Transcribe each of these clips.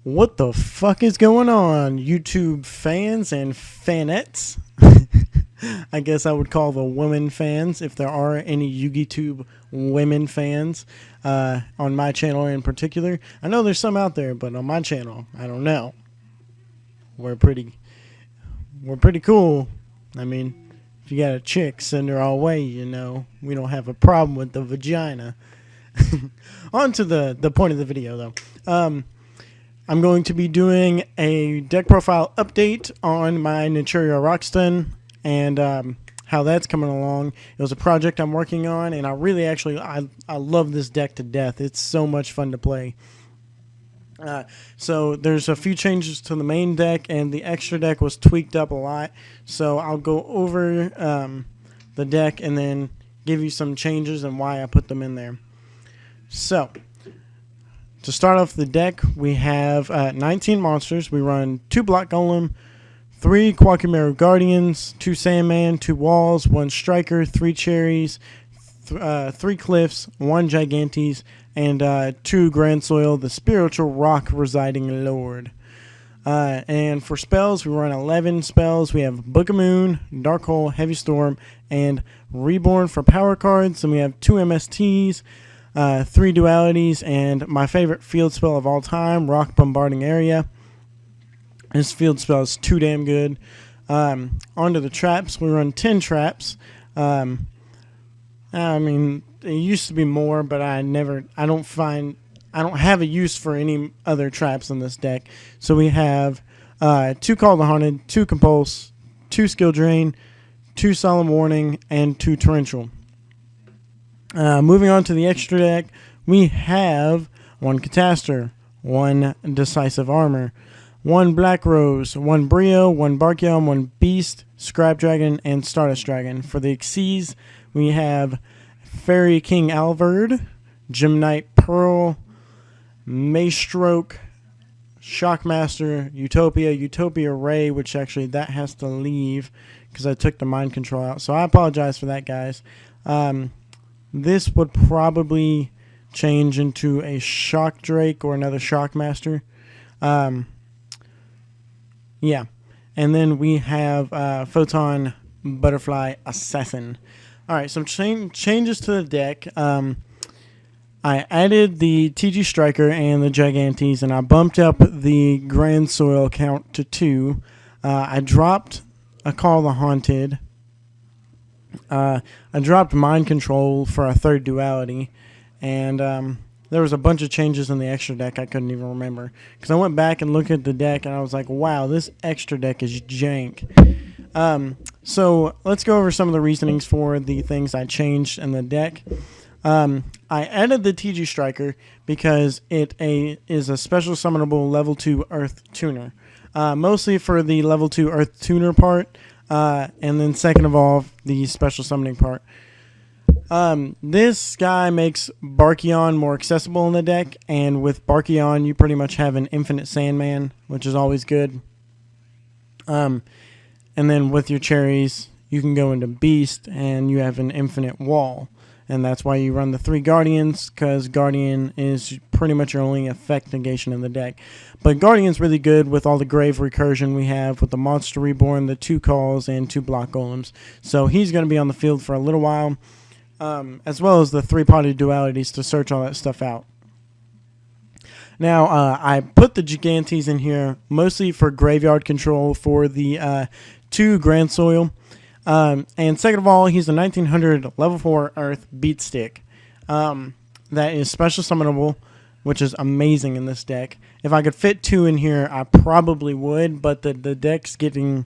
What the fuck is going on, YouTube fans and fanettes? I guess I would call the women fans, if there are any YugiTube women fans on my channel in particular. I know there's some out there, but on my channel, I don't know. We're pretty cool. I mean, if you got a chick, send her our way, you know. We don't have a problem with the vagina. On to the point of the video, though. I'm going to be doing a deck profile update on my Naturia Rockstun and how that's coming along. It was a project I'm working on, and I love this deck to death. It's so much fun to play. So there's a few changes to the main deck, and the extra deck was tweaked up a lot. So I'll go over the deck and then give you some changes and why I put them in there. So to start off the deck, we have 19 monsters. We run 2 Block Golem, 3 Quakimaru Guardians, 2 Sandman, 2 Walls, 1 Striker, 3 Cherries, 3 Cliffs, 1 Gigantes, and 2 Grand Soil, the Spiritual Rock Residing Lord. And for spells, we run 11 spells. We have Book of Moon, Dark Hole, Heavy Storm, and Reborn for power cards. And we have 2 MSTs, 3 dualities, and my favorite field spell of all time, Rock Bombarding Area. This field spell is too damn good. Onto the traps, we run 10 traps. I mean, it used to be more, but I don't have a use for any other traps in this deck. So we have 2 Call the Haunted, 2 Compulse, 2 Skill Drain, 2 Solemn Warning, and 2 Torrential. Moving on to the extra deck, we have 1 Catastor, 1 Decisive Armor, 1 Black Rose, 1 Brio, 1 Barkion, 1 Beast, Scrap Dragon, and Stardust Dragon. For the Xyz, we have Fairy King Alverd, Gemknight Pearl, Maestroke, Shockmaster, Utopia Ray, which actually that has to leave because I took the mind control out. So I apologize for that, guys. This would probably change into a Shock Drake or another Shockmaster. Yeah. And then we have Photon Butterfly Assassin. Alright, some changes to the deck. I added the TG Striker and the Gigantes, and I bumped up the Grand Soil count to 2. I dropped a Call the Haunted. I dropped Mind Control for a 3rd duality, and there was a bunch of changes in the extra deck I couldn't even remember. Because I went back and looked at the deck, and I was like, wow, this extra deck is jank. So let's go over some of the reasonings for the things I changed in the deck. I added the TG Striker because it is a special summonable level 2 Earth Tuner. Mostly for the level 2 Earth Tuner part, and then second of all, the special summoning part. This guy makes Barkion more accessible in the deck, and with Barkion, you pretty much have an infinite Sandman, which is always good. And then with your cherries, you can go into Beast, and you have an infinite Wall. And that's why you run the 3 Guardians, because Guardian is pretty much your only effect negation in the deck. But Guardian's really good with all the Grave Recursion we have, with the Monster Reborn, the 2 Calls, and 2 Block Golems. So he's going to be on the field for a little while, as well as the 3-potted dualities to search all that stuff out. Now, I put the Gigantes in here mostly for graveyard control for the 2 Grand Soil. And second of all, he's a 1900 level 4 Earth Beat Stick. That is special summonable, which is amazing in this deck. If I could fit 2 in here, I probably would, but the deck's getting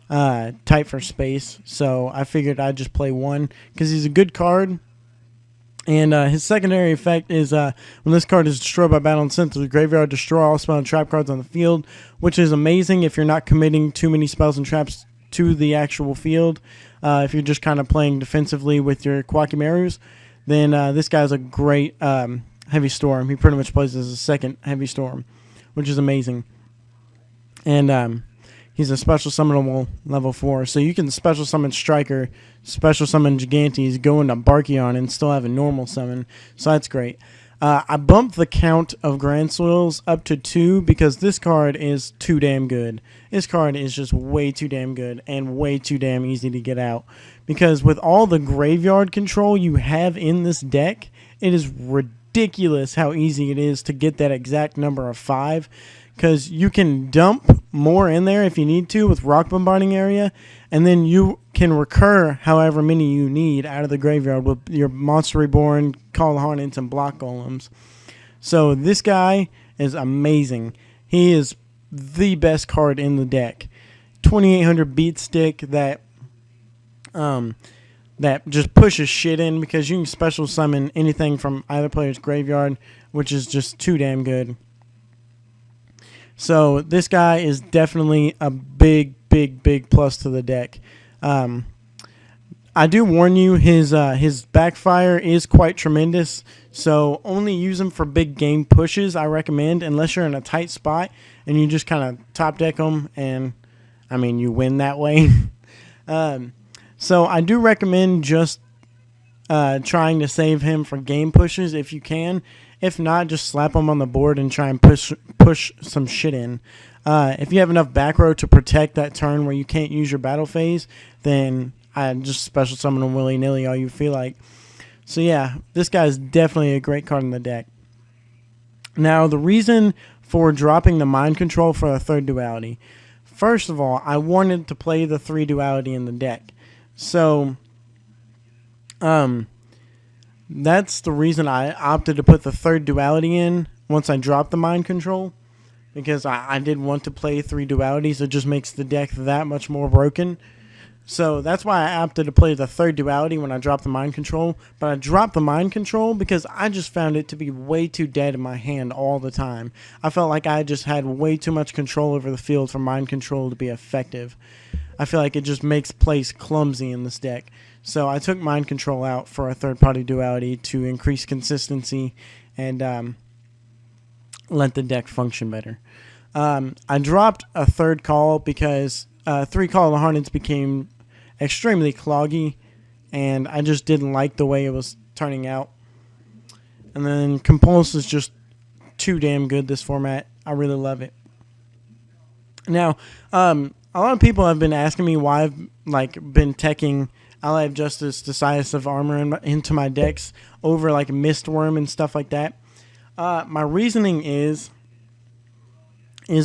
tight for space, so I figured I'd just play 1 because he's a good card. And his secondary effect is when this card is destroyed by battle and sent to the graveyard, destroy all spell and trap cards on the field, which is amazing if you're not committing too many spells and traps to the actual field. If you're just kind of playing defensively with your Quakimarus, then this guy's a great Heavy Storm. He pretty much plays as a second Heavy Storm, which is amazing. And he's a special summonable level 4, so you can special summon Striker, special summon Gigantes, go into Barkion, and still have a normal summon, so that's great. I bumped the count of Grand Soils up to 2 because this card is too damn good. This card is just way too damn good and way too damn easy to get out. Because with all the graveyard control you have in this deck, it is ridiculous how easy it is to get that exact number of 5. Because you can dump more in there if you need to with Rock Bombarding Area, and then you can recur however many you need out of the graveyard with your Monster Reborn, Call the Hornets, and Block Golems. So this guy is amazing. He is the best card in the deck. 2800 beat stick that just pushes shit in because you can special summon anything from either player's graveyard, which is just too damn good. So this guy is definitely a big plus to the deck. I do warn you, his backfire is quite tremendous. So only use him for big game pushes, I recommend, unless you're in a tight spot and you just kind of top deck them, and I mean you win that way. So I do recommend just trying to save him for game pushes if you can. If not, just slap him on the board and try and push some shit in. If you have enough back row to protect that turn where you can't use your battle phase, then I just special summon him willy-nilly all you feel like. So yeah, this guy is definitely a great card in the deck. Now, the reason for dropping the Mind Control for a third duality. First of all, I wanted to play the 3 duality in the deck. So, that's the reason I opted to put the third duality in once I dropped the Mind Control. Because I did want to play 3 dualities. It just makes the deck that much more broken. So that's why I opted to play the third duality when I dropped the Mind Control. But I dropped the Mind Control because I just found it to be way too dead in my hand all the time. I felt like I just had way too much control over the field for Mind Control to be effective. I feel like it just makes plays clumsy in this deck. So I took Mind Control out for a third-party duality to increase consistency and let the deck function better. I dropped a third call because 3 Call of the Hornets became extremely cloggy, and I just didn't like the way it was turning out. And then Compulse is just too damn good this format. I really love it. Now, a lot of people have been asking me why I've been teching Ally of Justice Decisive Armor into my decks over Mistworm and stuff like that. My reasoning is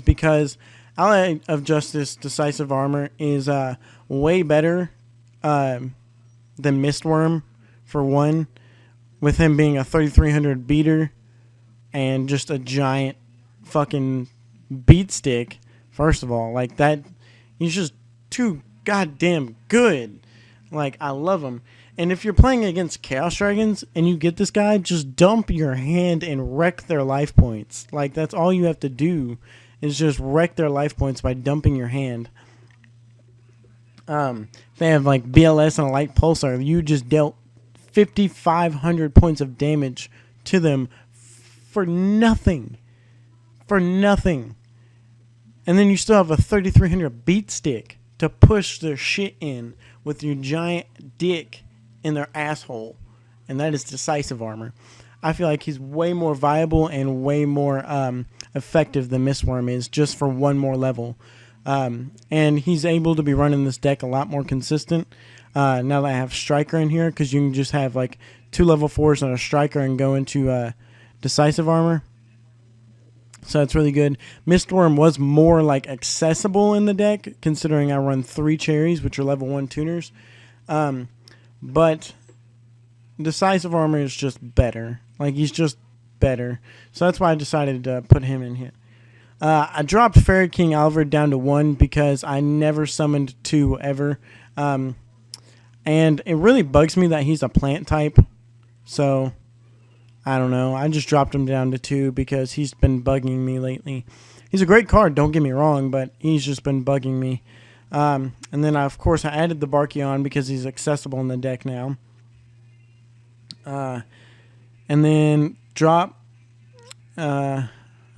because Ally of Justice Decisive Armor is way better than Mistworm, for one, with him being a 3300 beater and just a giant fucking beat stick. First of all, he's just too goddamn good. I love him. And if you're playing against Chaos Dragons and you get this guy, just dump your hand and wreck their life points. That's all you have to do is just wreck their life points by dumping your hand. They have BLS and a Light Pulsar. You just dealt 5,500 points of damage to them for nothing. For nothing. And then you still have a 3,300 beat stick to push their shit in with your giant dick in their asshole. And that is Decisive Armor. I feel like he's way more viable and way more effective than Mistworm is, just for one more level. And he's able to be running this deck a lot more consistent now that I have Striker in here, because you can just have 2 level 4s and a Striker and go into Decisive Armor. So that's really good. Mistworm was more accessible in the deck, considering I run 3 Cherries, which are level 1 tuners. But Decisive Armor is just better. He's just better. So that's why I decided to put him in here. I dropped Fairy King Alvord down to 1 because I never summoned 2 ever. And it really bugs me that he's a plant type. So, I don't know. I just dropped him down to 2 because he's been bugging me lately. He's a great card, don't get me wrong, but he's just been bugging me. And then, of course, I added the Barkion because he's accessible in the deck now. And then drop... I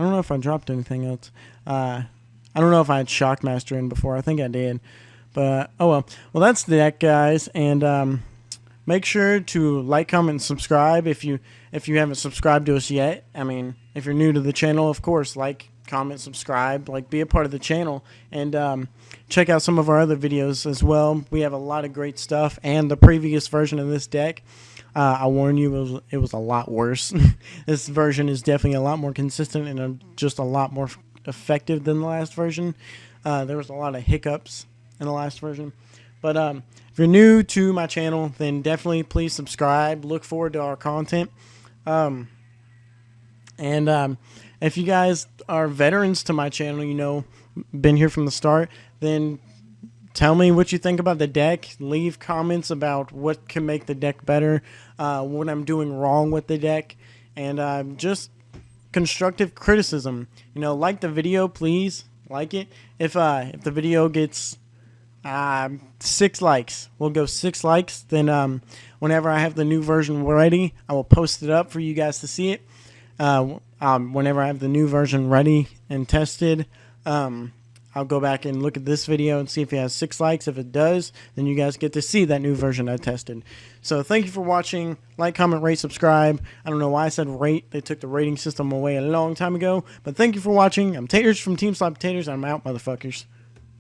don't know if I dropped anything else. I don't know if I had Shockmaster in before. I think I did. But, oh well. Well, that's the deck, guys. And make sure to like, comment, and subscribe if you haven't subscribed to us yet. I mean, if you're new to the channel, of course, like, comment, subscribe, like, be a part of the channel, and check out some of our other videos as well. We have a lot of great stuff, and the previous version of this deck, I warn you, it was a lot worse. This version is definitely a lot more consistent and just a lot more effective than the last version. There was a lot of hiccups in the last version. But if you're new to my channel, then definitely please subscribe. Look forward to our content. If you guys are veterans to my channel, you know, been here from the start, then tell me what you think about the deck. Leave comments about what can make the deck better, what I'm doing wrong with the deck, and just constructive criticism. You know, like the video, please. Like it. If the video gets 6 likes, we'll go 6 likes. Then whenever I have the new version ready, I will post it up for you guys to see it. Whenever I have the new version ready and tested, I'll go back and look at this video and see if it has 6 likes. If it does, then you guys get to see that new version I tested. So thank you for watching. Like, comment, rate, subscribe. I don't know why I said rate. They took the rating system away a long time ago. But thank you for watching. I'm Taters from TeamSlopyTaters. I'm out, motherfuckers.